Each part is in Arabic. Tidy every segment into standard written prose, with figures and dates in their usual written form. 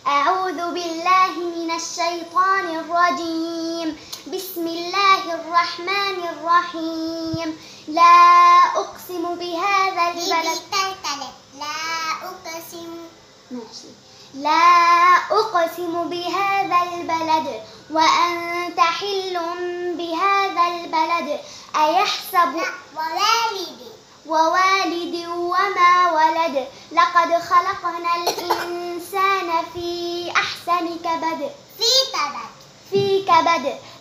أعوذ بالله من الشيطان الرجيم. بسم الله الرحمن الرحيم. لا أقسم بهذا البلد. لا أقسم بهذا البلد وأنت حل بهذا البلد. أيحسب ووالد وما ولد. لقد خلقنا الإنسان في أحسن كبد.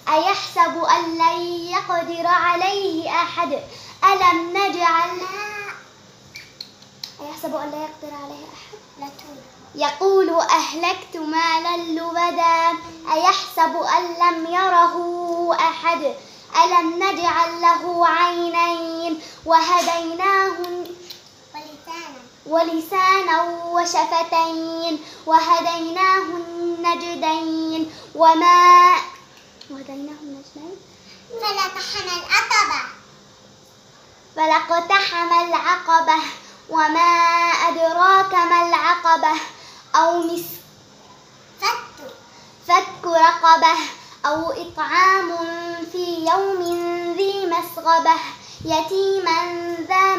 أيحسب أن لن يقدر عليه أحد. ألم نجعل أيحسب أن لا يقدر عليه أحد. يقول أهلكت مالا لبدا. أيحسب أن لم يره أحد. ألم نجعل له عينين وهديناه ولسانا وشفتين وهديناه النجدين فلاقتحم العقبة وما أدراك ما العقبة. فك رقبة أو إطعام في يوم ذي مسغبة. يتيما ذا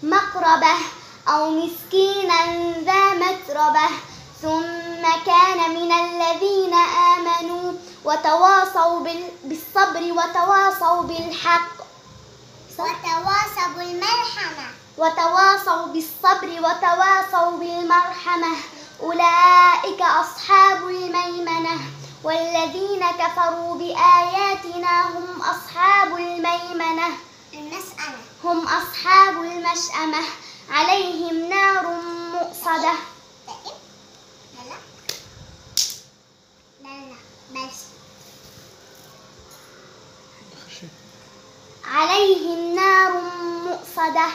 مقربة أو مسكينا ذا متربة. ثم كان من الذين آمنوا وتواصوا بالصبر وتواصوا بالحق وتواصوا بالصبر وتواصوا بالمرحمة. أولئك أصحاب الميمنة. والذين كفروا بآياتنا هم أصحاب الميمنة هم أصحاب المشأمة. عليهم نار مؤصدة. عليهم نار مؤصدة.